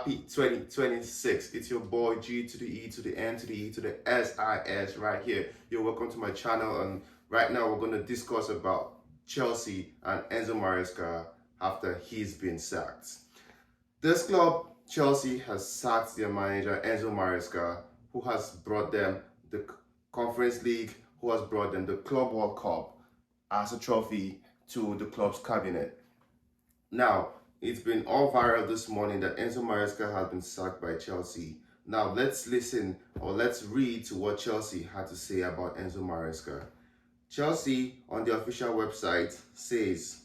Happy 2026. It's your boy G to the E to the N to the E to the SIS right here. You're welcome to my channel, and right now we're going to discuss about Chelsea and Enzo Maresca after he's been sacked. This club, Chelsea, has sacked their manager Enzo Maresca, who has brought them the Conference League, who has brought them the Club World Cup as a trophy to the club's cabinet. Now, it's been all viral this morning that Enzo Maresca has been sacked by Chelsea. Now, let's listen or let's read to what Chelsea had to say about Enzo Maresca. Chelsea, on the official website, says,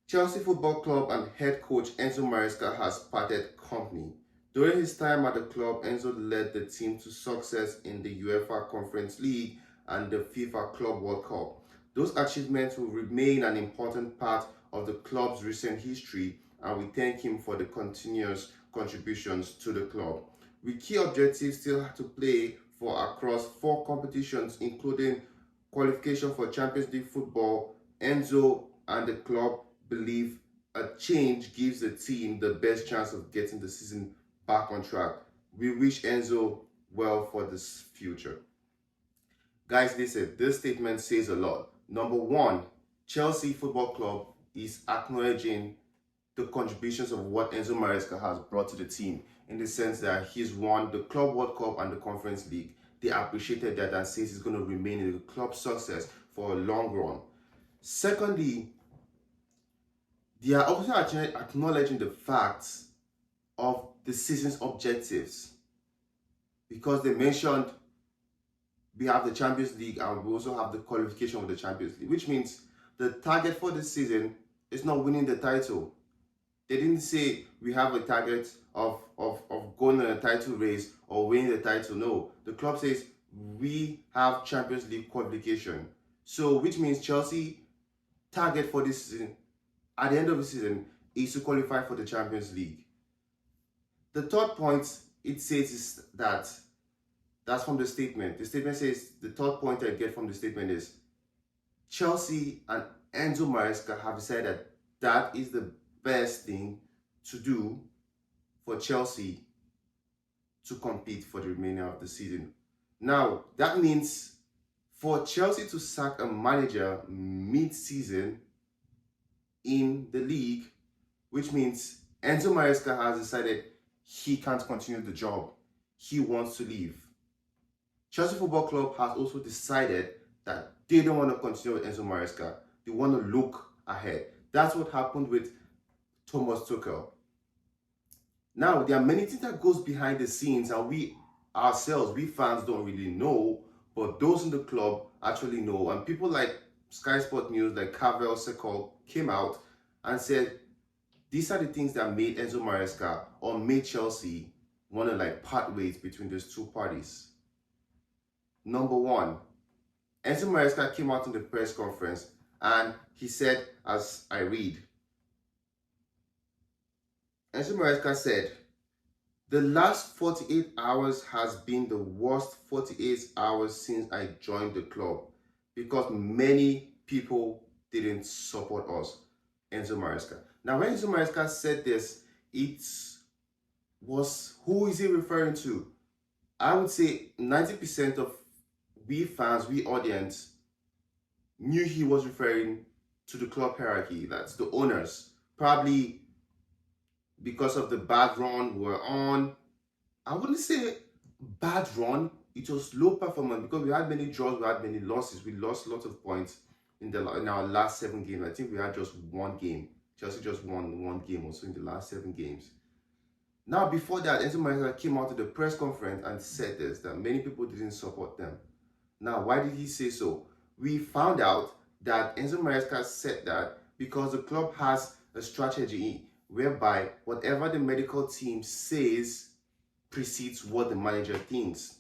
Chelsea Football Club and head coach Enzo Maresca has parted company. During his time at the club, Enzo led the team to success in the UEFA Conference League and the FIFA Club World Cup. Those achievements will remain an important part of the club's recent history, and we thank him for the continuous contributions to the club. With key objectives still to play for across 4 competitions, including qualification for Champions League football, Enzo and the club believe a change gives the team the best chance of getting the season back on track. We wish Enzo well for this future. Guys, listen, this statement says a lot. Number one, Chelsea Football Club is acknowledging the contributions of what Enzo Maresca has brought to the team, in the sense that he's won the Club World Cup and the Conference League. They appreciated that and says he's going to remain in the club's success for a long run. Secondly, they are also acknowledging the facts of the season's objectives, because they mentioned we have the Champions League and we also have the qualification of the Champions League, which means the target for this season is not winning the title. They didn't say we have a target of going on a title race or winning the title. No, the club says we have Champions League qualification. So, which means Chelsea target for this season, at the end of the season, is to qualify for the Champions League. The third point it says is that's from the statement. The statement says, the third point I get from the statement is, Chelsea and Enzo Maresca have decided that is the best thing to do for Chelsea to compete for the remainder of the season. Now, that means for Chelsea to sack a manager mid-season in the league, which means Enzo Maresca has decided he can't continue the job. He wants to leave. Chelsea Football Club has also decided that they don't want to continue with Enzo Maresca. They want to look ahead. That's what happened with Thomas Tuchel. Now, there are many things that goes behind the scenes, and we ourselves, we fans, don't really know, but those in the club actually know. And people like Sky Sport News, like Carvel Sekol, came out and said these are the things that made Enzo Maresca or made Chelsea want to part ways between those two parties. Number one, Enzo Maresca came out in the press conference and he said, as I read, Enzo Maresca said, the last 48 hours has been the worst 48 hours since I joined the club, because many people didn't support us. Enzo Maresca. Now, when Enzo Maresca said this, who is he referring to? I would say 90% of we fans, we audience, knew he was referring to the club hierarchy, that's the owners. Probably because of the bad run we're on. I wouldn't say bad run, it was low performance, because we had many draws, we had many losses. We lost lots of points in our last 7 games. I think we had just 1 game. Chelsea just won 1 game also in the last 7 games. Now, before that, Enzo Maresca came out to the press conference and said this, that many people didn't support them. Now, why did he say so? We found out that Enzo Maresca said that because the club has a strategy whereby whatever the medical team says precedes what the manager thinks.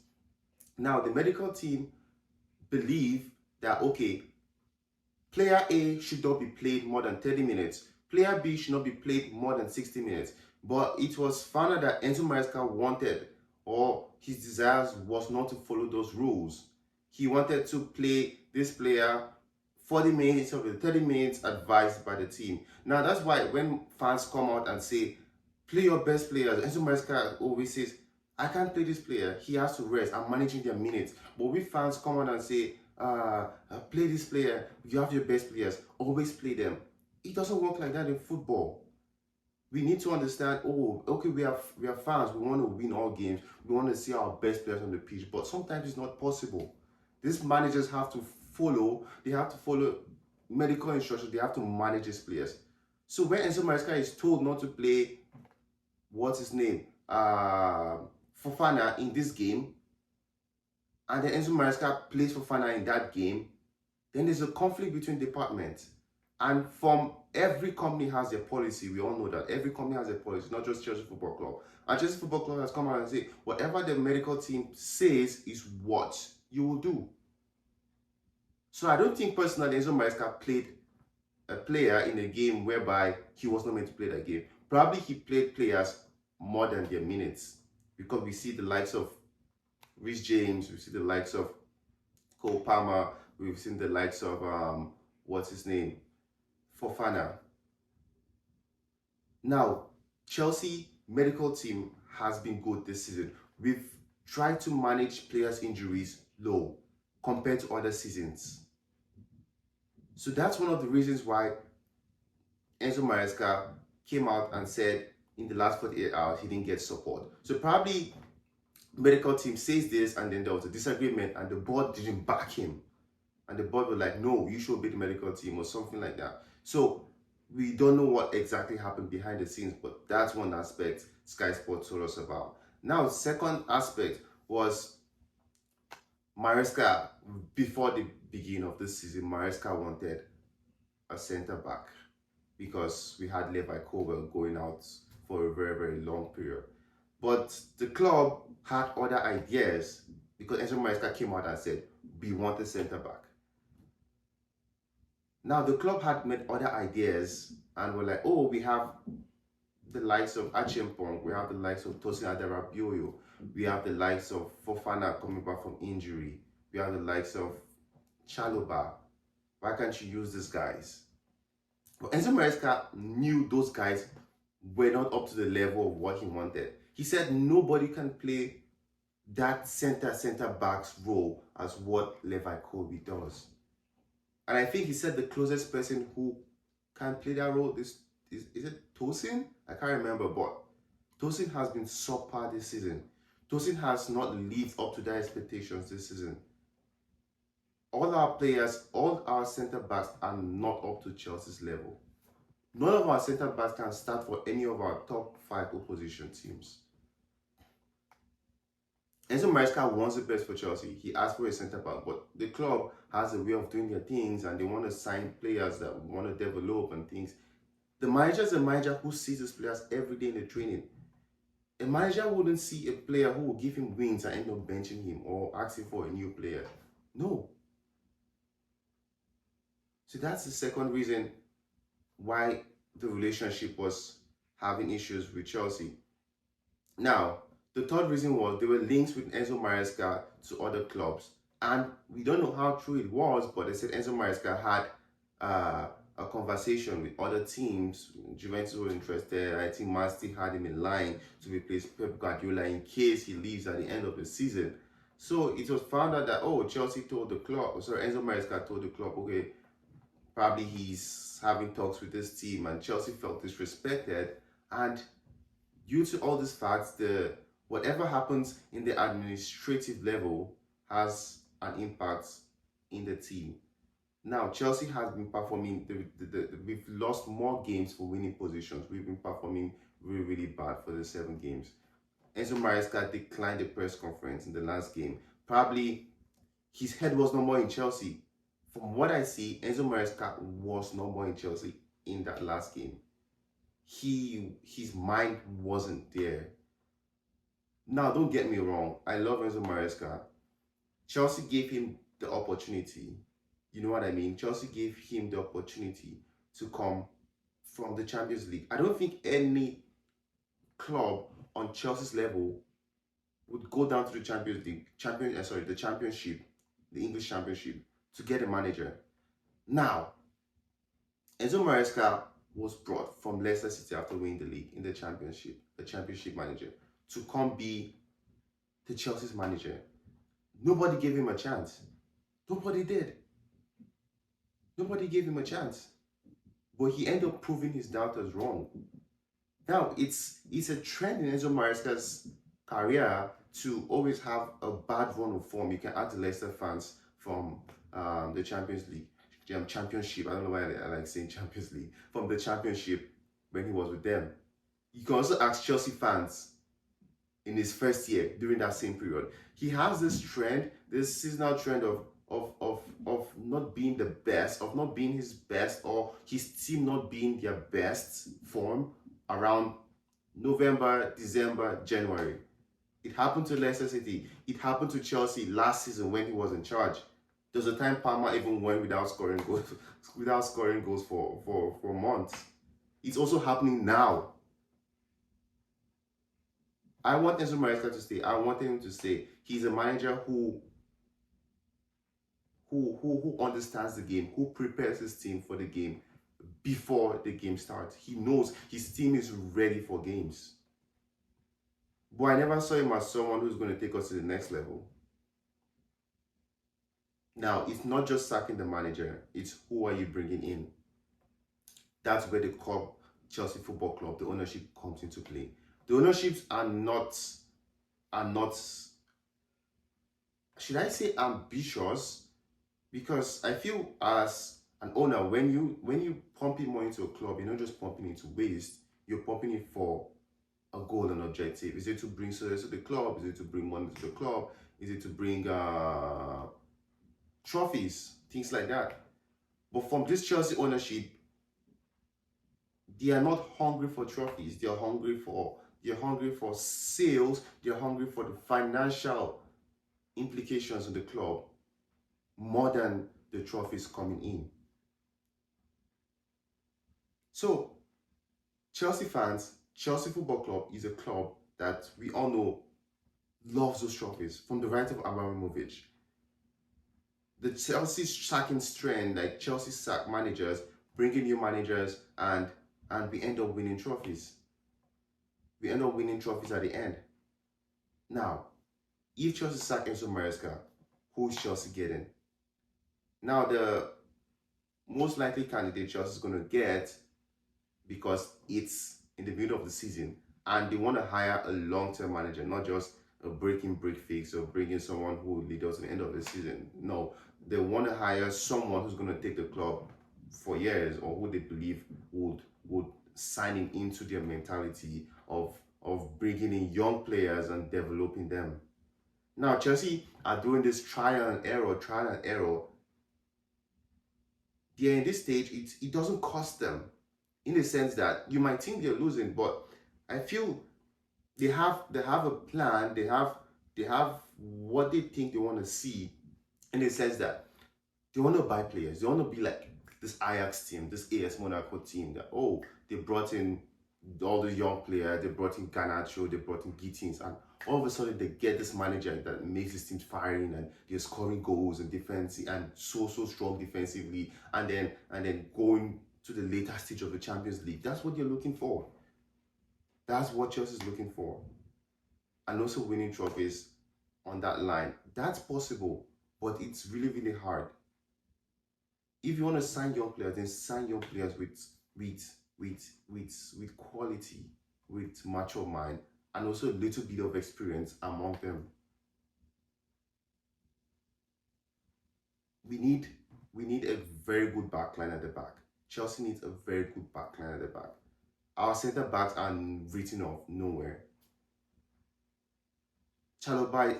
Now, the medical team believe that, okay, player A should not be played more than 30 minutes. Player B should not be played more than 60 minutes. But it was found out that Enzo Maresca wanted, or his desires was not to follow those rules. He wanted to play this player 40 minutes of the 30 minutes advised by the team. Now, that's why when fans come out and say Play your best players. Enzo Maresca always says, I can't play this player. He has to rest. I'm managing their minutes. But we fans come on and say, play this player. You have your best players. Always play them. It doesn't work like that in football. We need to understand, oh, okay, we are fans. We want to win all games. We want to see our best players on the pitch. But sometimes it's not possible. These managers have to follow medical instructions. They have to manage these players. So when Enzo Maresca is told not to play, what's his name? Fofana in this game, and then Enzo Maresca plays Fofana in that game, then there's a conflict between departments. And from every company has their policy. We all know that every company has a policy, not just Chelsea Football Club. And Chelsea Football Club has come out and said, whatever the medical team says is what you will do. So I don't think personally Enzo Maresca played a player in a game whereby he was not meant to play that game. Probably he played players more than their minutes, because we see the likes of Reece James, we see the likes of Cole Palmer, we've seen the likes of what's his name, Fofana. Now, Chelsea medical team has been good this season. We've tried to manage players' injuries low compared to other seasons. So that's one of the reasons why Enzo Maresca came out and said in the last 48 hours he didn't get support. So probably medical team says this, and then there was a disagreement and the board didn't back him. And the board were like, no, you should be the medical team or something like that. So we don't know what exactly happened behind the scenes, but that's one aspect Sky Sports told us about. Now, second aspect was Maresca. Before the beginning of this season, Maresca wanted a centre-back because we had Levi Colwell going out for a very, very long period. But the club had other ideas because Enzo Maresca came out and said, we want a centre-back. Now, the club had made other ideas and were like, oh, we have the likes of Achimpong, we have the likes of Tosin Adarabioyo, we have the likes of Fofana coming back from injury, we have the likes of Chalobah. Why can't you use these guys? But Enzo Maresca knew those guys were not up to the level of what he wanted. He said nobody can play that centre-back's role as what Levi Colby does. And I think he said the closest person who can play that role is it Tosin? I can't remember, but Tosin has been subpar this season. Tosin has not lived up to their expectations this season. All our players, all our centre-backs are not up to Chelsea's level. None of our centre-backs can start for any of our top 5 opposition teams. Enzo Maresca wants the best for Chelsea. He asked for a centre-back, but the club has a way of doing their things and they want to sign players that want to develop and things. The manager is a manager who sees his players every day in the training. A manager wouldn't see a player who will give him wins and end up benching him or asking for a new player. No. So that's the second reason why the relationship was having issues with Chelsea. Now, the third reason was there were links with Enzo Maresca to other clubs. And we don't know how true it was, but they said Enzo Maresca had a conversation with other teams. Juventus were interested. I think Man City had him in line to replace Pep Guardiola in case he leaves at the end of the season. So it was found out that, oh, Chelsea told the club, sorry, Enzo Maresca told the club, okay, probably he's having talks with this team, and Chelsea felt disrespected. And due to all these facts, whatever happens in the administrative level has an impact in the team. Now, Chelsea has been performing, we've lost more games for winning positions. We've been performing really, really bad for the 7 games. Enzo Maresca declined the press conference in the last game. Probably his head was no more in Chelsea. From what I see, Enzo Maresca was no more in Chelsea in that last game. His mind wasn't there. Now, don't get me wrong. I love Enzo Maresca. Chelsea gave him the opportunity. You know what I mean? Chelsea gave him the opportunity to come from the Champions League. I don't think any club on Chelsea's level would go down to the Champions League, the Championship, the English Championship, to get a manager. Now, Enzo Maresca was brought from Leicester City after winning the league in the championship manager, to come be the Chelsea's manager. Nobody gave him a chance. Nobody did. Nobody gave him a chance. But he ended up proving his doubters wrong. Now, it's a trend in Enzo Maresca's career to always have a bad run of form. You can ask the Leicester fans from the Champions League, Championship. I don't know why I like saying Champions League. From the Championship when he was with them. You can also ask Chelsea fans in his first year during that same period. He has this trend, this seasonal trend of not being the best, of not being his best, or his team not being their best form around November, December, January. It happened to Leicester City. It happened to Chelsea last season when he was in charge. There was a time Palmer even went without scoring goals for months. It's also happening now. I want Enzo Maresca to stay. I want him to stay. He's a manager who understands the game, who prepares his team for the game before the game starts. He knows his team is ready for games. But I never saw him as someone who's going to take us to the next level. Now, it's not just sacking the manager, it's who are you bringing in. That's where the club, Chelsea Football Club, the ownership comes into play. The ownerships are not, should I say ambitious? Because I feel as an owner, when you pump in money into a club, you're not just pumping into waste, you're pumping it for a goal and objective. Is it to bring success to the club? Is it to bring money to the club? Is it to bring trophies? Things like that. But from this Chelsea ownership, they are not hungry for trophies. They are hungry for sales. They are hungry for the financial implications of the club more than the trophies coming in. So, Chelsea fans, Chelsea Football Club is a club that we all know loves those trophies, from the right of Abramovich. The Chelsea sacking trend, like Chelsea sack managers, bringing new managers, and we end up winning trophies. We end up winning trophies at the end. Now, if Chelsea sack Enzo Maresca, who's Chelsea getting? Now, the most likely candidate Chelsea is going to get, because it's in the middle of the season and they want to hire a long-term manager, not just a break fix or bring in someone who will lead us to the end of the season. No, they want to hire someone who's going to take the club for years, or who they believe would sign in into their mentality of bringing in young players and developing them. Now, Chelsea are doing this trial and error. They're in this stage, it doesn't cost them, in the sense that you might think they're losing, but I feel they have a plan. They have what they think they want to see, in the sense that they want to buy players. They want to be like this Ajax team, this AS Monaco team that, oh, they brought in all the young players, they brought in Garnacho, they brought in Gittins, and all of a sudden they get this manager that makes this team firing, and they're scoring goals and defense, and so strong defensively, and then going to the later stage of the Champions League. That's what you're looking for. That's what Chelsea's looking for. And also winning trophies on that line. That's possible, but it's really hard. If you want to sign young players, then sign young players with quality, with mature mind, and also a little bit of experience among them. We need a very good backline at the back. Chelsea needs a very good backline at the back. Our centre backs are written off nowhere. Chalobah,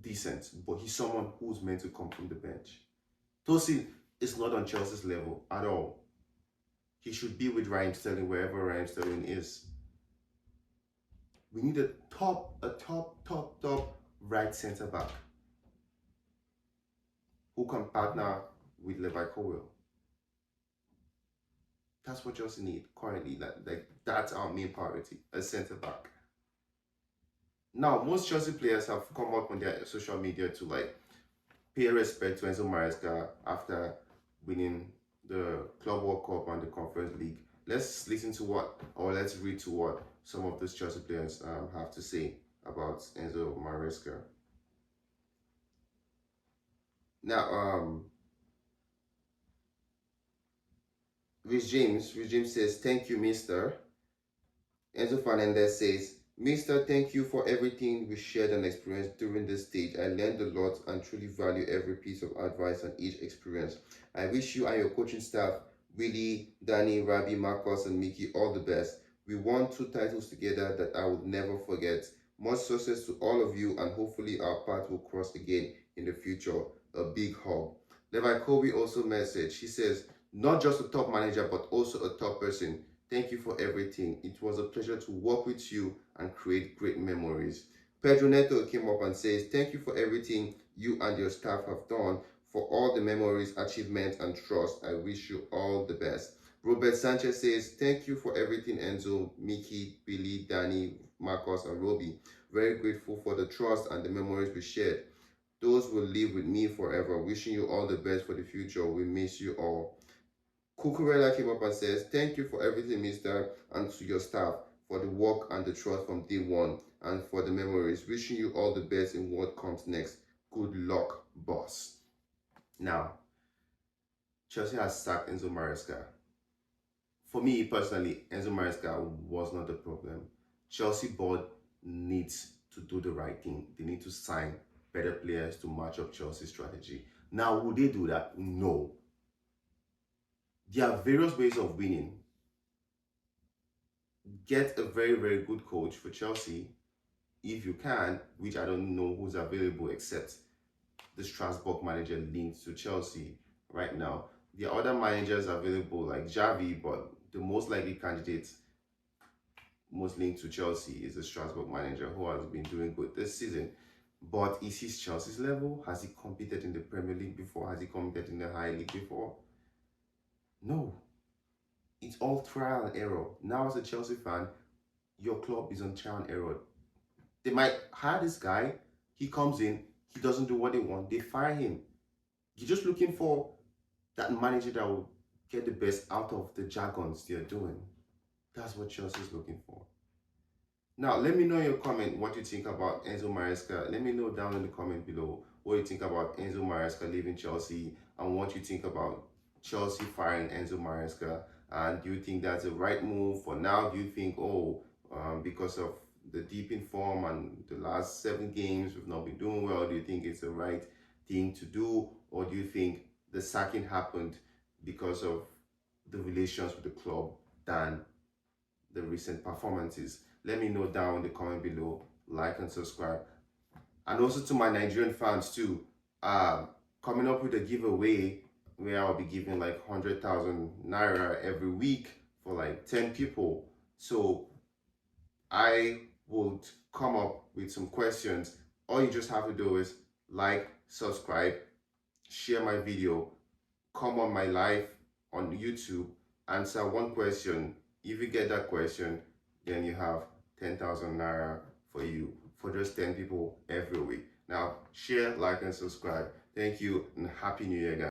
decent, but he's someone who's meant to come from the bench. Tosin is not on Chelsea's level at all. He should be with Raheem Sterling wherever Raheem Sterling is. We need a top right centre back who can partner with Levi Colwill. That's what Chelsea need currently. Like that's our main priority, a centre back. Now, most Chelsea players have come up on their social media to like pay respect to Enzo Maresca after winning the Club World Cup and the Conference League. Let's listen to what, or let's read to what some of those Chelsea players have to say about Enzo Maresca. Now, Rich James says, "Thank you, Mister." Enzo Fernandez says, "Mister, thank you for everything we shared and experienced during this stage. I learned a lot and truly value every piece of advice and each experience. I wish you and your coaching staff, Willie, Danny, Rabi, Marcos, and Mickey, all the best. We won 2 titles together that I would never forget. Much success to all of you, and hopefully our path will cross again in the future. A big hug." Levi Kobe also messaged. He says, "Not just a top manager, but also a top person. Thank you for everything. It was a pleasure to work with you and create great memories." Pedro Neto came up and says, "Thank you for everything you and your staff have done, for all the memories, achievements, and trust. I wish you all the best." Robert Sanchez says, "Thank you for everything, Enzo, Mickey, Billy, Danny, Marcos, and Robbie. Very grateful for the trust and the memories we shared. Those will live with me forever. Wishing you all the best for the future. We miss you all." Cucurella came up and says, "Thank you for everything, Mister, and to your staff, for the work and the trust from day one, and for the memories. Wishing you all the best in what comes next. Good luck, boss." Now, Chelsea has sacked Enzo Maresca. For me personally, Enzo Maresca was not the problem. Chelsea board needs to do the right thing. They need to sign better players to match up Chelsea's strategy. Now, will they do that? No. There are various ways of winning. Get a very, very good coach for Chelsea if you can, which I don't know who's available except the Strasbourg manager linked to Chelsea right now. There are other managers available like Xavi, but the most likely candidate most linked to Chelsea is the Strasbourg manager who has been doing good this season. But is he Chelsea's level? Has he competed in the Premier League before? Has he competed in the high league before? No. It's all trial and error. Now, as a Chelsea fan, your club is on trial and error. They might hire this guy, he comes in, he doesn't do what they want, they fire him. You're just looking for that manager that will get the best out of the jargons they're doing. That's what Chelsea is looking for. Now, let me know in your comment what you think about Enzo Maresca. Let me know down in the comment below what you think about Enzo Maresca leaving Chelsea and what you think about Chelsea firing Enzo Maresca. And do you think that's the right move for now? Do you think, because of the deep in form and the last 7 games we've not been doing well, do you think it's the right thing to do? Or do you think the sacking happened because of the relations with the club than the recent performances? Let me know down in the comment below. Like and subscribe. And also to my Nigerian fans too, coming up with a giveaway where I'll be giving like 100,000 naira every week for like 10 people. So I would come up with some questions. All you just have to do is like, subscribe, share my video, come on my live on YouTube, answer one question. If you get that question, then you have 10,000 naira for you, for just 10 people every week. Now, share, like, and subscribe. Thank you, and Happy New Year, guys.